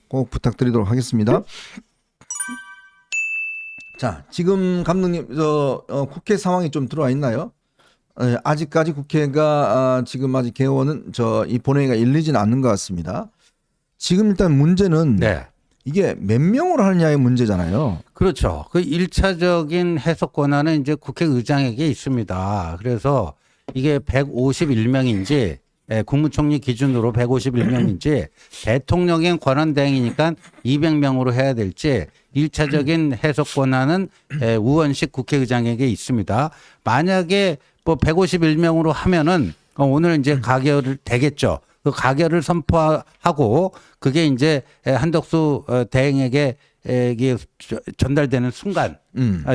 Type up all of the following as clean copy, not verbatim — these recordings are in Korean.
꼭 부탁드리도록 하겠습니다. 자, 지금 감독님, 국회 상황이 좀 들어와 있나요? 아직까지 국회가 지금 아직 개원은 이 본회의가 열리진 않는 것 같습니다. 지금 일단 문제는 네. 이게 몇 명으로 하느냐의 문제잖아요. 그렇죠. 그 1차적인 해석 권한은 이제 국회의장에게 있습니다. 그래서 이게 151명인지 국무총리 기준으로 151명인지 대통령의 권한대행이니까 200명으로 해야 될지 1차적인 해석 권한은 우원식 국회의장에게 있습니다. 만약에 뭐 151명으로 하면은 오늘 이제 가결을 되겠죠. 그 가결을 선포하고 그게 이제 한덕수 대행에게 이게 전달되는 순간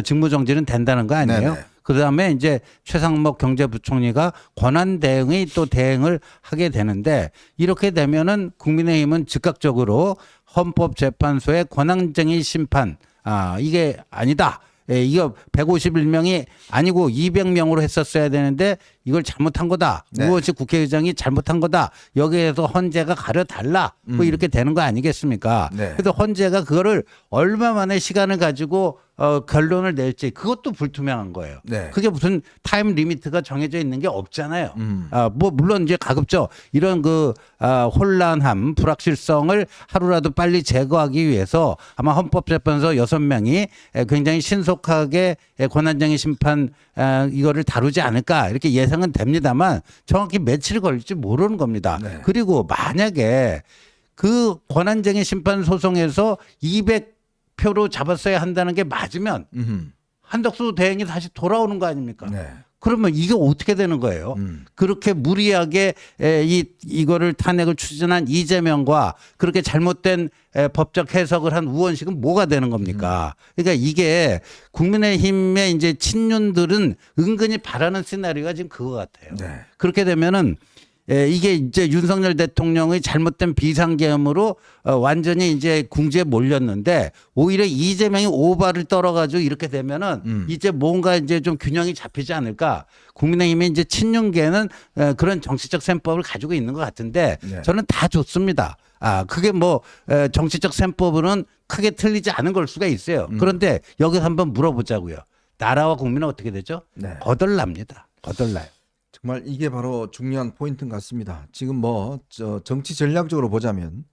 직무정지는 된다는 거 아니에요? 네네. 그다음에 이제 최상목 경제부총리가 권한 대행의 또 대행을 하게 되는데 이렇게 되면은 국민의힘은 즉각적으로 헌법재판소의 권한쟁의 심판 이게 아니다. 이거 151명이 아니고 200명으로 했었어야 되는데 이걸 잘못한 거다. 네. 우원식 국회의장이 잘못한 거다. 여기에서 헌재가 가려달라. 뭐 이렇게 되는 거 아니겠습니까? 네. 그래서 헌재가 그거를 얼마 만에 시간을 가지고 결론을 낼지 그것도 불투명한 거예요. 네. 그게 무슨 타임 리미트가 정해져 있는 게 없잖아요. 뭐 물론 이제 가급적 이런 혼란함, 불확실성을 하루라도 빨리 제거하기 위해서 아마 헌법재판소 6명이 굉장히 신속하게 권한쟁의 심판 이거를 다루지 않을까 이렇게 예상은 됩니다만 정확히 며칠 걸릴지 모르는 겁니다. 네. 그리고 만약에 그 권한쟁의 심판 소송에서 200표로 잡았어야 한다는 게 맞으면 한덕수 대행이 다시 돌아오는 거 아닙니까? 네. 그러면 이게 어떻게 되는 거예요? 그렇게 무리하게 이거를 탄핵을 추진한 이재명과 그렇게 잘못된 법적 해석을 한 우원식은 뭐가 되는 겁니까? 그러니까 이게 국민의힘의 이제 친윤들은 은근히 바라는 시나리오가 지금 그거 같아요. 네. 그렇게 되면은 이게 이제 윤석열 대통령의 잘못된 비상계엄으로 완전히 이제 궁지에 몰렸는데 오히려 이재명이 오바를 떨어가지고 이렇게 되면은 이제 뭔가 이제 좀 균형이 잡히지 않을까. 국민의힘의 이제 친윤계는 그런 정치적 셈법을 가지고 있는 것 같은데 네. 저는 다 좋습니다. 그게 뭐 정치적 셈법으로는 크게 틀리지 않은 걸 수가 있어요. 그런데 여기서 한번 물어보자고요. 나라와 국민은 어떻게 되죠? 네. 거덜납니다. 거덜나요. 정말 이게 바로 중요한 포인트인 것 같습니다. 지금 정치 전략적으로 보자면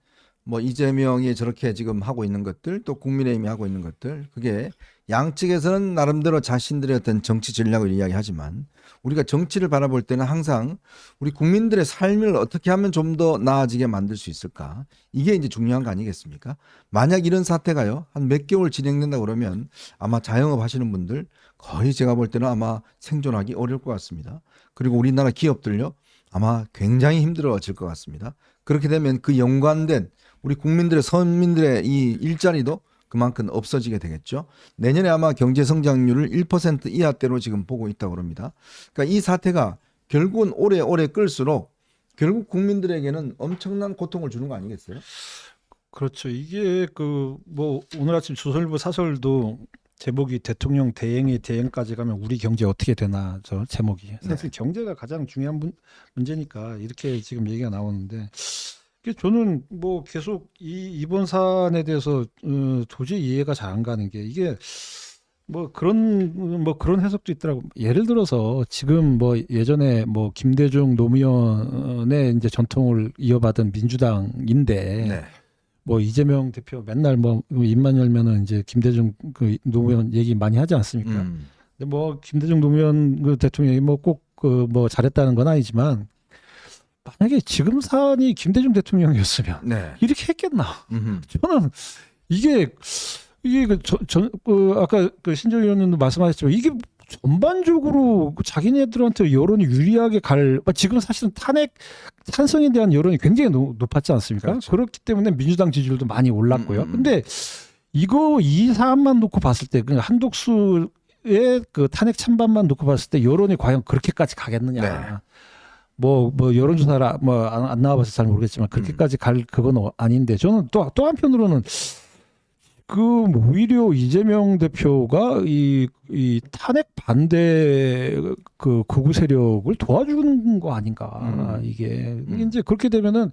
이재명이 저렇게 지금 하고 있는 것들 또 국민의힘이 하고 있는 것들 그게 양측에서는 나름대로 자신들의 어떤 정치 전략을 이야기하지만 우리가 정치를 바라볼 때는 항상 우리 국민들의 삶을 어떻게 하면 좀 더 나아지게 만들 수 있을까 이게 이제 중요한 거 아니겠습니까? 만약 이런 사태가요 한 몇 개월 진행된다 그러면 아마 자영업 하시는 분들 거의 제가 볼 때는 아마 생존하기 어려울 것 같습니다. 그리고 우리나라 기업들요 아마 굉장히 힘들어질 것 같습니다. 그렇게 되면 그 연관된 우리 국민들의 서민들의 이 일자리도 그만큼 없어지게 되겠죠. 내년에 아마 경제 성장률을 1% 이하대로 지금 보고 있다고 합니다. 그러니까 이 사태가 결국은 오래 끌수록 결국 국민들에게는 엄청난 고통을 주는 거 아니겠어요? 그렇죠. 이게 오늘 아침 조선일보 사설도 제목이 대통령 대행의 대행까지 가면 우리 경제 어떻게 되나 저 제목이 사실 경제가 가장 중요한 문제니까 이렇게 지금 얘기가 나오는데 저는 계속 이번 사안에 대해서 도저히 이해가 잘 안 가는 게 이게 그런 해석도 있더라고. 예를 들어서 지금 예전에 김대중 노무현의 이제 전통을 이어받은 민주당인데 네. 이재명 대표 맨날 입만 열면은 이제 김대중 노무현 얘기 많이 하지 않습니까? 근데 김대중 노무현 대통령이 꼭 잘했다는 건 아니지만 만약에 지금 사안이 김대중 대통령이었으면 네. 이렇게 했겠나? 저는 이게 아까 신정 의원님도 말씀하셨지만 이게 전반적으로 자기네들한테 여론이 유리하게 지금 사실은 찬성에 대한 여론이 굉장히 높았지 않습니까? 그렇죠. 그렇기 때문에 민주당 지지율도 많이 올랐고요. 근데 이 사안만 놓고 봤을 때 한독수의 탄핵 찬반만 놓고 봤을 때 여론이 과연 그렇게까지 가겠느냐? 네. 여론조사를 안 나와봐서 잘 모르겠지만 그렇게까지 갈 그건 아닌데 저는 또 한편으로는 오히려 이재명 대표가 이 탄핵 반대 극우 세력을 도와주는 거 아닌가 이게 이제 그렇게 되면은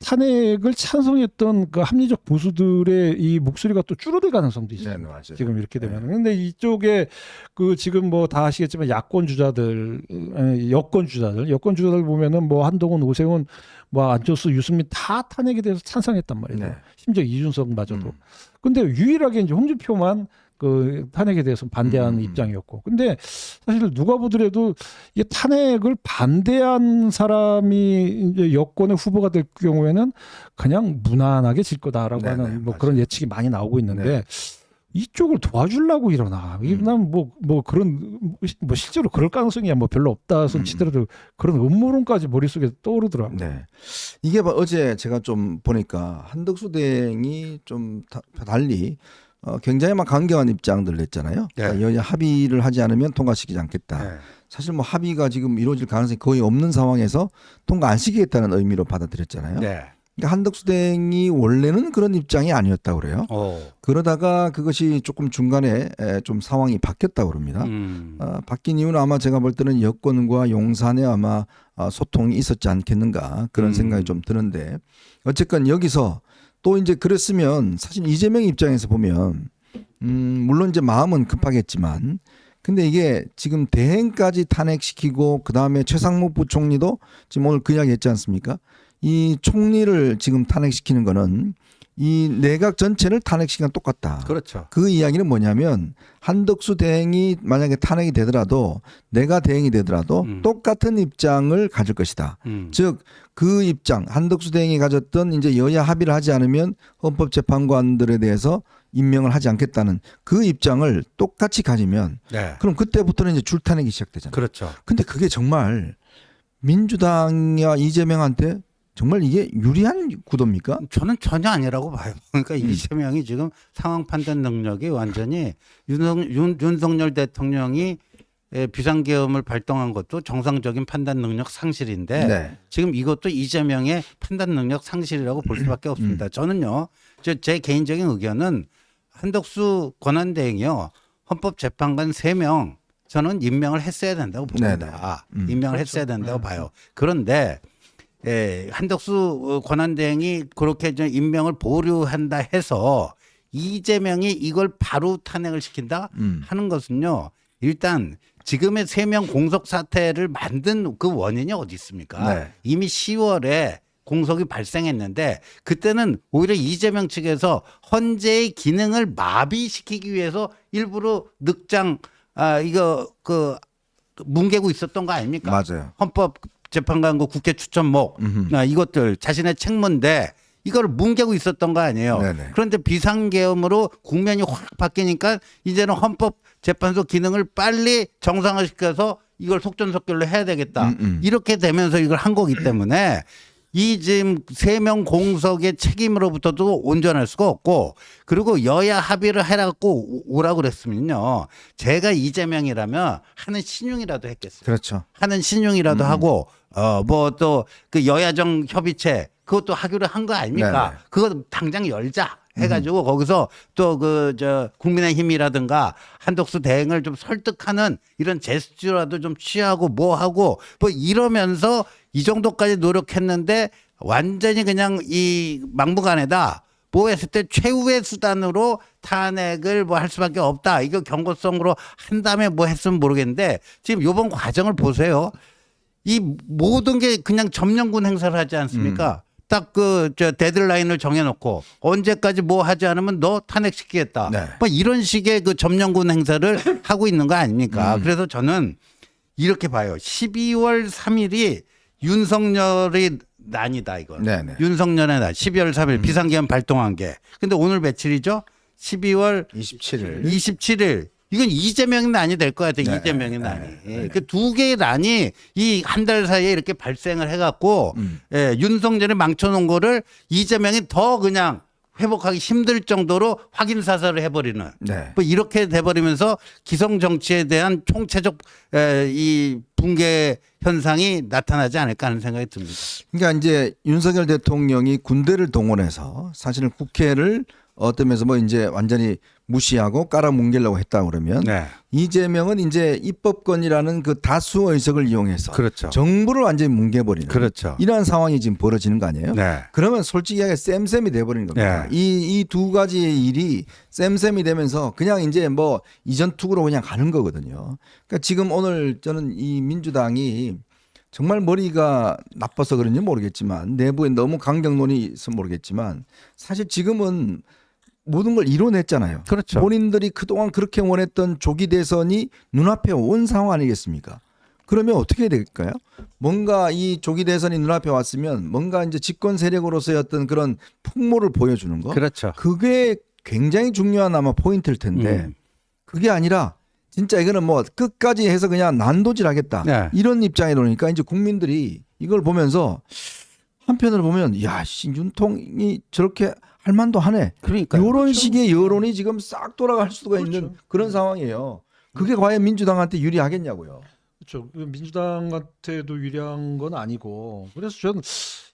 탄핵을 찬성했던 그 합리적 보수들의 이 목소리가 또 줄어들 가능성도 있어요. 네, 맞아요. 지금 이렇게 되면. 근데 이쪽에 그 지금 뭐 다 아시겠지만 여권 주자들 보면은 뭐 한동훈, 오세훈, 뭐 안철수, 유승민 다 탄핵에 대해서 찬성했단 말이에요. 네. 심지어 이준석마저도. 근데 유일하게 이제 홍준표만 그 탄핵에 대해서 반대하는 입장이었고. 근데 사실 누가 보더라도 이 탄핵을 반대한 사람이 이제 여권의 후보가 될 경우에는 그냥 무난하게 질 거다라고 네네, 하는 뭐 맞아요. 그런 예측이 많이 나오고 있는데 네. 이쪽을 도와주려고 이러나. 난뭐 그런 뭐 실제로 그럴 가능성이야 뭐 별로 없다 손 치더라도 그런 음모론까지 머릿속에 떠오르더라고요. 네. 이게 어제 제가 좀 보니까 한덕수 대행이 좀 달리 굉장히 막 강경한 입장들을 냈잖아요. 그러니까 여야 합의를 하지 않으면 통과시키지 않겠다. 사실 뭐 합의가 지금 이루어질 가능성이 거의 없는 상황에서 통과 안 시키겠다는 의미로 받아들였잖아요. 네. 그러니까 한덕수 대행이 원래는 그런 입장이 아니었다고 그래요. 그러다가 그것이 조금 중간에 좀 상황이 바뀌었다고 그럽니다. 바뀐 이유는 아마 제가 볼 때는 여권과 용산에 아마 소통이 있었지 않겠는가 그런 생각이 좀 드는데 어쨌건 여기서 또 이제 그랬으면 사실 이재명 입장에서 보면 물론 이제 마음은 급하겠지만 근데 이게 지금 대행까지 탄핵시키고 그다음에 최상목 부총리도 지금 오늘 그 이야기 했지 않습니까? 이 총리를 지금 탄핵시키는 거는 이 내각 전체를 탄핵시키는 똑같다. 그렇죠. 그 이야기는 뭐냐면 한덕수 대행이 만약에 탄핵이 되더라도 내가 대행이 되더라도 똑같은 입장을 가질 것이다. 즉 그 입장 한덕수 대행이 가졌던 이제 여야 합의를 하지 않으면 헌법재판관들에 대해서 임명을 하지 않겠다는 그 입장을 똑같이 가지면 그럼 그때부터는 이제 줄탄핵이 시작되잖아요. 그렇죠. 근데 그게 정말 민주당이야 이재명한테 정말 이게 유리한 구도입니까? 저는 전혀 아니라고 봐요. 그러니까 이재명이 지금 상황 판단 능력이 완전히 윤석열 대통령이 비상계엄을 발동한 것도 정상적인 판단 능력 상실인데 네. 지금 이것도 이재명의 판단 능력 상실이라고 볼 수밖에 없습니다. 저는요, 제 개인적인 의견은 한덕수 권한대행이요, 헌법재판관 3명 저는 임명을 했어야 된다고 봅니다. 임명을 했어야 된다고 봐요. 그런데 한덕수 권한대행이 그렇게 좀 임명을 보류한다 해서 이재명이 이걸 바로 탄핵을 시킨다 하는 것은요, 일단 지금의 3명 공석 사태를 만든 그 원인이 어디 있습니까? 네. 이미 10월에 공석이 발생했는데 그때는 오히려 이재명 측에서 헌재의 기능을 마비시키기 위해서 일부러 늑장 이거 뭉개고 있었던 거 아닙니까? 맞아요. 헌법재판관과 국회 추천목 이것들 자신의 책무인데 이걸 뭉개고 있었던 거 아니에요. 네네. 그런데 비상계엄으로 국면이 확 바뀌니까 이제는 헌법재판소 기능을 빨리 정상화시켜서 이걸 속전속결로 해야 되겠다. 이렇게 되면서 이걸 한 거기 때문에 이 지금 3명 공석의 책임으로부터도 온전할 수가 없고 그리고 여야 합의를 해라고 오라고 그랬으면요. 제가 이재명이라면 하는 신용이라도 했겠어요. 그렇죠. 하는 신용이라도 하고 뭐 또 그 여야정 협의체 그것도 하기로 한 거 아닙니까? 네네. 그거 당장 열자 해가지고 거기서 또 국민의힘이라든가 한덕수 대행을 좀 설득하는 이런 제스처라도 좀 취하고 뭐 하고 뭐 이러면서 이 정도까지 노력했는데 완전히 그냥 이 막무가내다. 뭐 했을 때 최후의 수단으로 탄핵을 뭐 할 수밖에 없다. 이거 경고성으로 한 다음에 뭐 했으면 모르겠는데 지금 이번 과정을 보세요. 이 모든 게 그냥 점령군 행사를 하지 않습니까? 딱 데드라인을 정해놓고 언제까지 뭐 하지 않으면 너 탄핵시키겠다. 네. 뭐 이런 식의 그 점령군 행사를 하고 있는 거 아닙니까? 그래서 저는 이렇게 봐요. 12월 3일이 윤석열의 난이다 이거. 네네. 윤석열의 날 12월 3일 비상계엄 발동한 게. 근데 오늘 며칠이죠? 12월 27일. 27일. 이건 이재명의 난이 될 것 같아요. 네. 이재명의 난이. 그 두 개의 난이 이 한 달 사이에 이렇게 발생을 해갖고 윤석열이 망쳐놓은 거를 이재명이 더 그냥 회복하기 힘들 정도로 확인 사살을 해버리는 네. 뭐 이렇게 돼버리면서 기성 정치에 대한 총체적 이 붕괴 현상이 나타나지 않을까 하는 생각이 듭니다. 그러니까 이제 윤석열 대통령이 군대를 동원해서 사실은 국회를 어떤 면에서 뭐 이제 완전히 무시하고 깔아뭉개려고 했다 그러면 네. 이재명은 이제 입법권이라는 그 다수 의석을 이용해서 그렇죠. 정부를 완전히 뭉개버리는 그렇죠. 이러한 상황이 지금 벌어지는 거 아니에요? 네. 그러면 솔직히 하게 쌤쌤이 돼버리는 겁니다. 이 두 가지의 일이 쌤쌤이 되면서 그냥 이제 뭐 이전 투구로 그냥 가는 거거든요. 그러니까 지금 오늘 저는 이 민주당이 정말 머리가 나빠서 그런지 모르겠지만 내부에 너무 강경론이 있어 모르겠지만 사실 지금은 모든 걸 이뤄냈잖아요. 그렇죠. 본인들이 그동안 그렇게 원했던 조기 대선이 눈앞에 온 상황 아니겠습니까? 그러면 어떻게 해야 될까요? 뭔가 이 조기 대선이 눈앞에 왔으면 뭔가 이제 집권 세력으로서의 어떤 그런 풍모를 보여주는 거. 그렇죠. 그게 굉장히 중요한 아마 포인트일 텐데 그게 아니라 진짜 이거는 뭐 끝까지 해서 그냥 난도질하겠다. 네. 이런 입장에 놓으니까 이제 국민들이 이걸 보면서 한편으로 보면 야, 윤통이 저렇게 할 만도 하네. 그러니까 이런 식의 여론이 지금 싹 돌아갈 수가 그렇죠. 있는 그런 상황이에요. 그게 과연 민주당한테 유리하겠냐고요. 그렇죠. 민주당한테도 유리한 건 아니고 그래서 저는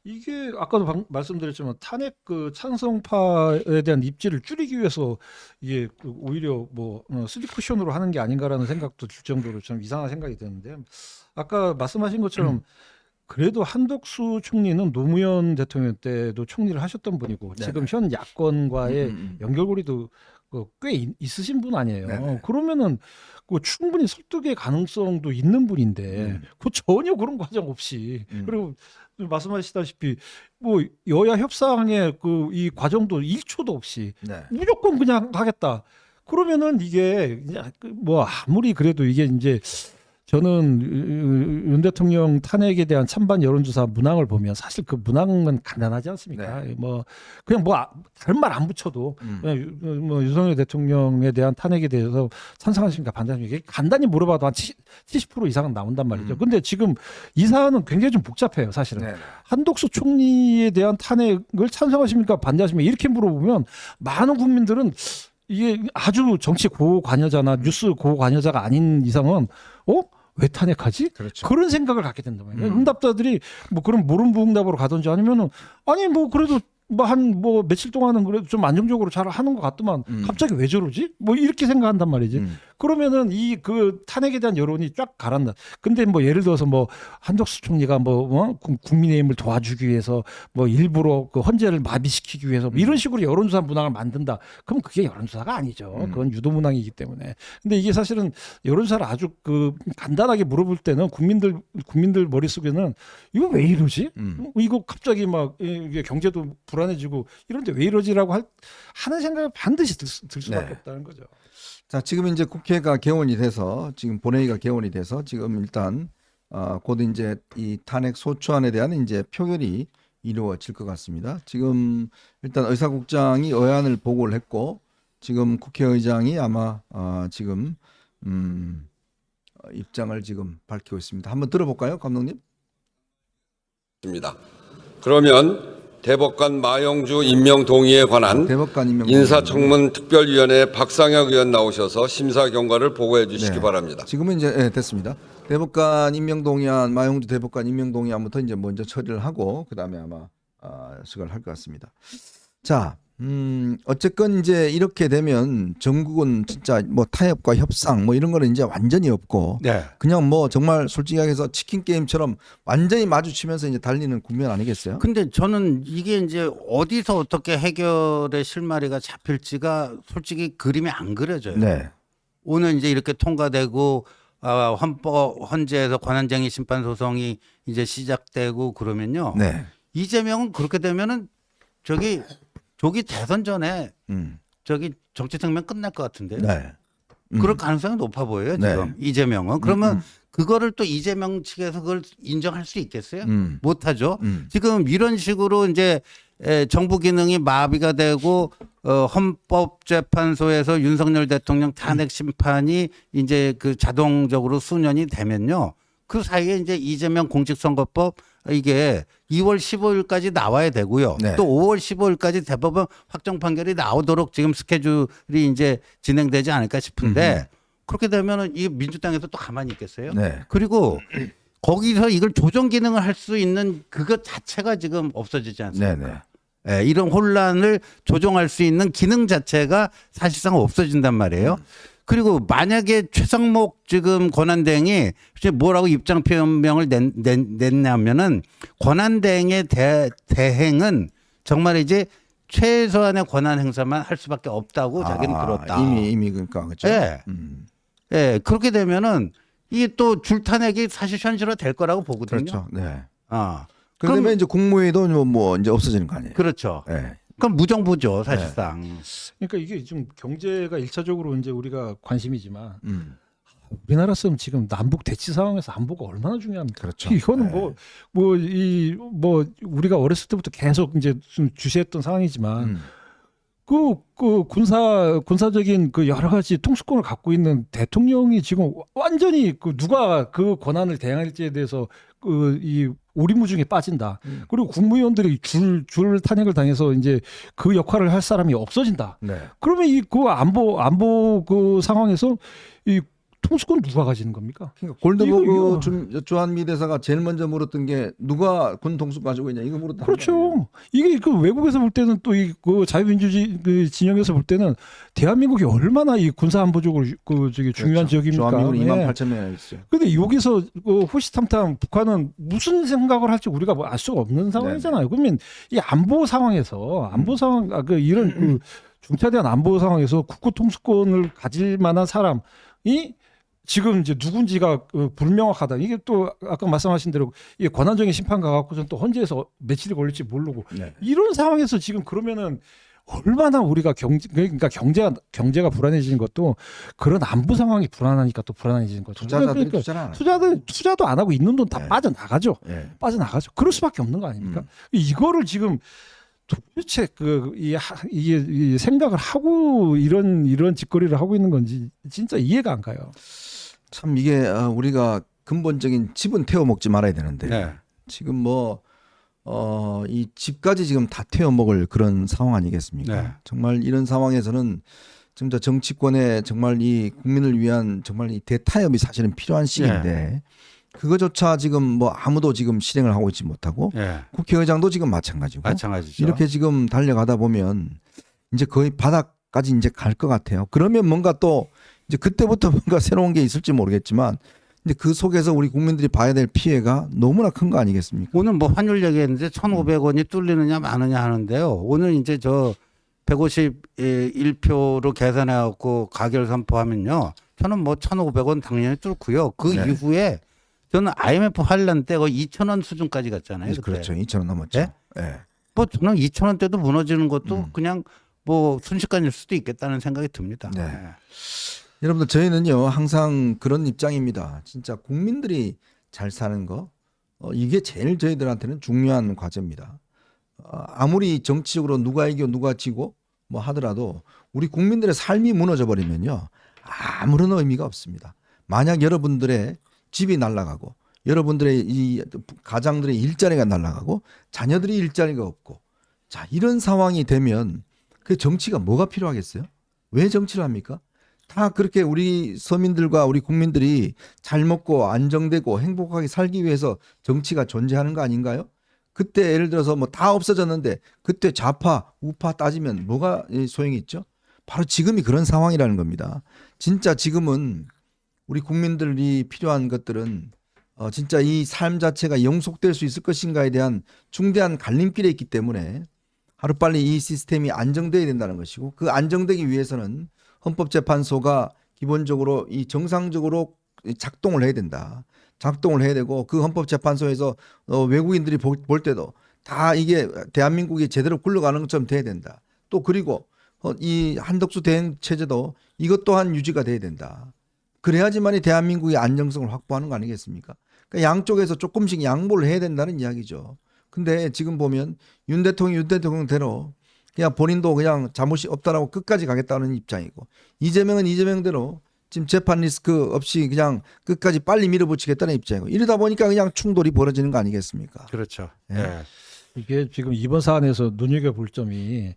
이게 아까도 말씀드렸지만 탄핵 그 찬성파에 대한 입지를 줄이기 위해서 이게 그 오히려 뭐 슬립 쿠션으로 하는 게 아닌가라는 생각도 들 정도로 좀 이상한 생각이 드는데 아까 말씀하신 것처럼 그래도 한덕수 총리는 노무현 대통령 때도 총리를 하셨던 분이고 네네. 지금 현 야권과의 연결고리도 꽤 있으신 분 아니에요. 네네. 그러면은 그 충분히 설득의 가능성도 있는 분인데 그 전혀 그런 과정 없이 그리고 말씀하시다시피 뭐 여야 협상의 그 이 과정도 1초도 없이 네. 무조건 그냥 하겠다. 그러면은 이게 뭐 아무리 그래도 이게 이제 저는 윤 대통령 탄핵에 대한 찬반 여론조사 문항을 보면 사실 그 문항은 간단하지 않습니까? 네. 뭐 그냥 뭐 다른 말 안 붙여도 그냥 뭐 윤석열 대통령에 대한 탄핵에 대해서 찬성하십니까 반대하십니까? 이게 간단히 물어봐도 한 70% 이상은 나온단 말이죠. 근데 지금 이 사안은 굉장히 좀 복잡해요, 사실은. 네. 한덕수 총리에 대한 탄핵을 찬성하십니까 반대하십니까? 이렇게 물어보면 많은 국민들은 이게 아주 정치 고관여자나 뉴스 고관여자가 아닌 이상은 왜 탄핵하지? 그렇죠. 그런 생각을 갖게 된단 말이에요. 응답자들이 뭐 그런 모름부응답으로 가든지 아니면은 아니 뭐 그래도 뭐 며칠 동안은 그래도 좀 안정적으로 잘 하는 것 같더만 갑자기 왜 저러지? 뭐 이렇게 생각한단 말이지. 그러면은 이 그 탄핵에 대한 여론이 쫙 가란다. 근데 뭐 예를 들어서 뭐 한덕수 총리가 뭐 국민의힘을 도와주기 위해서 뭐 일부러 그 헌재를 마비시키기 위해서 뭐 이런 식으로 여론조사 문항을 만든다. 그럼 그게 여론조사가 아니죠. 그건 유도 문항이기 때문에. 근데 이게 사실은 여론조사를 아주 그 간단하게 물어볼 때는 국민들 머릿속에는 이거 왜 이러지? 이거 갑자기 막 이게 경제도 불안해지고 이런데 왜 이러지라고 하는 생각이 반드시 들 수밖에 네. 없다는 거죠. 자, 지금 이제 국회가 개원이 돼서 지금 본회의가 개원이 돼서 지금 일단 곧 이제 이 탄핵 소추안에 대한 이제 표결이 이루어질 것 같습니다. 지금 일단 의사국장이 의안을 보고를 했고 지금 국회의장이 아마 지금 입장을 지금 밝히고 있습니다. 한번 들어볼까요, 감독님? 입니다. 그러면 대법관 마영주 임명 동의에 관한 대법관 임명 인사청문 특별위원회 박상혁 의원 나오셔서 심사 경과를 보고해 주시기 네. 바랍니다. 지금은 이제 됐습니다. 대법관 임명 동의안 마영주 대법관 임명 동의안부터 이제 먼저 처리를 하고 그다음에 아마 시작을 할 것 같습니다. 자, 어쨌건 이제 이렇게 되면 전국은 진짜 뭐 타협과 협상 뭐 이런 거는 이제 완전히 없고 네. 그냥 뭐 정말 솔직히 해서 치킨 게임처럼 완전히 마주치면서 이제 달리는 국면 아니겠어요? 근데 저는 이게 이제 어디서 어떻게 해결의 실마리가 잡힐지가 솔직히 그림이 안 그려져요. 네. 오늘 이제 이렇게 통과되고 헌재에서 권한쟁의 심판 소송이 이제 시작되고 그러면요. 네. 이재명은 그렇게 되면은 조기 대선 전에 정치 생명 끝날 것 같은데요. 네. 그럴 가능성이 높아 보여요, 네. 지금. 이재명은. 그러면 그거를 또 이재명 측에서 그걸 인정할 수 있겠어요? 못 하죠. 지금 이런 식으로 이제 정부 기능이 마비가 되고 헌법재판소에서 윤석열 대통령 탄핵 심판이 이제 그 자동적으로 수년이 되면요. 그 사이에 이제 이재명 공직선거법 이게 2월 15일까지 나와야 되고요. 네. 또 5월 15일까지 대법원 확정 판결이 나오도록 지금 스케줄이 이제 진행되지 않을까 싶은데 그렇게 되면은 이 민주당에서 또 가만히 있겠어요? 네. 그리고 거기서 이걸 조정 기능을 할 수 있는 그것 자체가 지금 없어지지 않습니까? 네, 네. 예, 이런 혼란을 조정할 수 있는 기능 자체가 사실상 없어진단 말이에요. 그리고 만약에 최상목 지금 권한대행이 뭐라고 입장 표명을 냈냐면은 권한대행의 대행은 정말 이제 최소한의 권한 행사만 할 수밖에 없다고 자기는 들었다. 이미 그러니까 그렇죠. 예. 예, 그렇게 되면은 이게 또 줄타내기 사실 현실화 될 거라고 보거든요. 그렇죠. 네. 아. 그러면 이제 국무회의도 뭐 이제 없어지는 거 아니에요? 그렇죠. 네. 그럼 무정부죠, 사실상. 그러니까 이게 좀 경제가 일차적으로 이제 우리가 관심이지만 우리나라처럼 지금 남북 대치 상황에서 안보가 얼마나 중요합니까? 그렇죠. 이거는 네. 뭐 우리가 어렸을 때부터 계속 이제 좀 주시했던 상황이지만 그 군사적인 그 여러 가지 통수권을 갖고 있는 대통령이 지금 완전히 그 누가 그 권한을 대행할지에 대해서 그 이 오리무중에 빠진다. 그리고 국무위원들이 줄 탄핵을 당해서 이제 그 역할을 할 사람이 없어진다. 네. 그러면 이 그 안보 그 상황에서 이 통수권 누가 가지는 겁니까? 그러니까 골드버그 이거- 주한미 대사가 제일 먼저 물었던 게 누가 군 동수 가지고 있냐 이거 물었다. 그렇죠. 이게 그 외국에서 볼 때는 또 이 그 자유민주주의 그 진영에서 볼 때는 대한민국이 얼마나 이 군사 안보적으로 그 저기 중요한 지역입니까? 주한미군 예. 2만 8천 명이 있어요. 근데 여기서 그 호시탐탐 북한은 무슨 생각을 할지 우리가 뭐 알 수가 없는 상황이잖아요. 그러면 이 안보 상황에서 안보 상황 그 이런 그 중차대한 안보 상황에서 국고 통수권을 가질 만한 사람이 지금 이제 누군지가 불명확하다. 이게 또 아까 말씀하신 대로 이게 권한적인 심판가 갖고선 또 헌재에서 며칠이 걸릴지 모르고 네. 이런 상황에서 지금 그러면은 얼마나 우리가 그러니까 경제가 불안해지는 것도 그런 안보 상황이 불안하니까 또 불안해지는 거죠. 투자자들이 그러니까 투자를 안 하죠. 투자도 안 하고 있는 돈 다 네. 빠져나가죠. 예. 빠져나가죠. 그럴 수밖에 없는 거 아닙니까? 이거를 지금 도대체 이 생각을 하고 이런 짓거리를 하고 있는 건지 진짜 이해가 안 가요. 참 이게 우리가 근본적인 집은 태워 먹지 말아야 되는데 네. 지금 이 집까지 지금 다 태워 먹을 그런 상황 아니겠습니까? 네. 정말 이런 상황에서는 진짜 정치권에 정말 이 국민을 위한 정말 이 대타협이 사실은 필요한 시기인데 그거조차 지금 뭐 아무도 지금 실행을 하고 있지 못하고 예. 국회의장도 지금 마찬가지고 마찬가지죠. 이렇게 지금 달려가다 보면 이제 거의 바닥까지 이제 갈 것 같아요. 그러면 뭔가 또 이제 그때부터 뭔가 새로운 게 있을지 모르겠지만 근데 그 속에서 우리 국민들이 봐야 될 피해가 너무나 큰 거 아니겠습니까? 오늘 뭐 환율 얘기했는데 1,500원이 뚫리느냐 마느냐 하는데요. 오늘 이제 저 151표로 계산해 갖고 가결 선포하면요. 저는 뭐 1,500원 당연히 뚫고요. 그 네. 이후에 저는 IMF 환란 때 거의 2,000원 수준까지 갔잖아요. 그때. 그렇죠. 2,000원 넘었죠. 예? 예. 뭐 저는 2,000원 때도 무너지는 것도 그냥 뭐 순식간일 수도 있겠다는 생각이 듭니다. 네. 예. 여러분들 저희는요 항상 그런 입장입니다. 진짜 국민들이 잘 사는 거 이게 제일 저희들한테는 중요한 과제입니다. 아무리 정치적으로 누가 이겨 누가 지고 뭐 하더라도 우리 국민들의 삶이 무너져 버리면요 아무런 의미가 없습니다. 만약 여러분들의 집이 날아가고 여러분들의 이 가장들의 일자리가 날아가고 자녀들이 일자리가 없고 자 이런 상황이 되면 그 정치가 뭐가 필요하겠어요? 왜 정치를 합니까? 다 그렇게 우리 서민들과 우리 국민들이 잘 먹고 안정되고 행복하게 살기 위해서 정치가 존재하는 거 아닌가요? 그때 예를 들어서 뭐 다 없어졌는데 그때 좌파 우파 따지면 뭐가 소용이 있죠? 바로 지금이 그런 상황이라는 겁니다. 진짜 지금은 우리 국민들이 필요한 것들은 진짜 이 삶 자체가 영속될 수 있을 것인가에 대한 중대한 갈림길에 있기 때문에 하루빨리 이 시스템이 안정돼야 된다는 것이고 그 안정되기 위해서는 헌법재판소가 기본적으로 이 정상적으로 작동을 해야 된다. 작동을 해야 되고 그 헌법재판소에서 외국인들이 볼 때도 다 이게 대한민국이 제대로 굴러가는 것처럼 돼야 된다. 또 그리고 이 한덕수 대행 체제도 이것 또한 유지가 돼야 된다. 그래야지만이 대한민국의 안정성을 확보하는 거 아니겠습니까? 그러니까 양쪽에서 조금씩 양보를 해야 된다는 이야기죠. 근데 지금 보면 윤 대통령대로 그냥 본인도 그냥 잘못이 없다라고 끝까지 가겠다는 입장이고 이재명은 이재명대로 지금 재판 리스크 없이 그냥 끝까지 빨리 밀어붙이겠다는 입장이고 이러다 보니까 그냥 충돌이 벌어지는 거 아니겠습니까? 그렇죠. 예. 예. 이게 지금 이번 사안에서 눈여겨볼 점이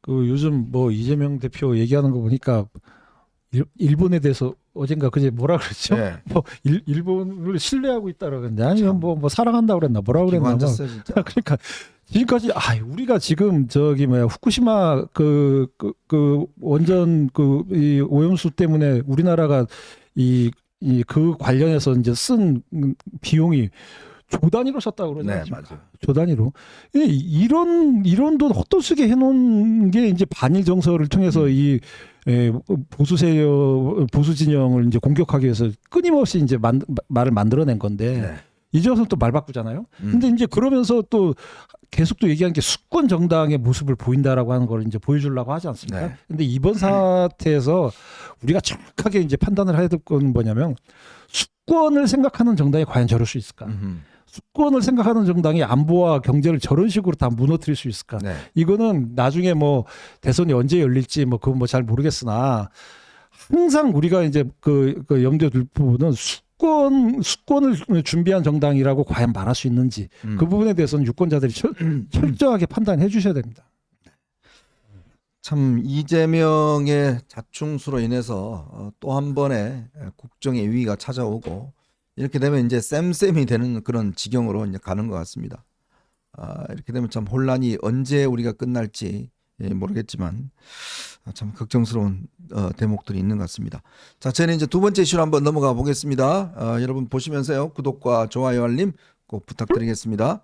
그 요즘 뭐 이재명 대표 얘기하는 거 보니까 일본에 대해서 어젠가 그제 뭐라 그랬죠? 예. 뭐 일본을 신뢰하고 있다라 그랬냐? 아니면 뭐 사랑한다 그랬나? 뭐라 그랬나? 기관졌어요 진짜. 그러니까 지금까지 우리가 지금 저기 뭐야 후쿠시마 그 원전 이 오염수 때문에 우리나라가 그 관련해서 이제 쓴 비용이 조 단위로 썼다고 그러잖아요. 네, 맞아요. 조 단위로. 이런 돈 헛돈쓰게 해놓은 게 이제 반일 정서를 통해서 이 보수 진영을 이제 공격하기 위해서 끊임없이 이제 말을 만들어낸 건데. 네. 이제 와서 또 말 바꾸잖아요. 근데 이제 그러면서 또 계속 또 얘기한 게 수권 정당의 모습을 보인다라고 하는 걸 이제 보여주려고 하지 않습니까? 네. 근데 이번 사태에서 우리가 정확하게 이제 판단을 해야 될 건 뭐냐면 수권을 생각하는 정당이 과연 저럴 수 있을까? 수권을 생각하는 정당이 안보와 경제를 저런 식으로 다 무너뜨릴 수 있을까? 네. 이거는 나중에 뭐 대선이 언제 열릴지 뭐 그건 뭐 잘 모르겠으나 항상 우리가 이제 그 염두에 둘 부분은 수권을 준비한 정당이라고 과연 말할 수 있는지 그 부분에 대해서는 유권자들이 철저하게 판단해 주셔야 됩니다. 참 이재명의 자충수로 인해서 또 한 번의 국정의 위기가 찾아오고 이렇게 되면 이제 쌤쌤이 되는 그런 지경으로 이제 가는 것 같습니다. 이렇게 되면 참 혼란이 언제 우리가 끝날지 모르겠지만 참 걱정스러운 대목들이 있는 것 같습니다. 자, 저는 이제 두 번째 이슈로 한번 넘어가 보겠습니다. 여러분 보시면서요 구독과 좋아요 알림 꼭 부탁드리겠습니다.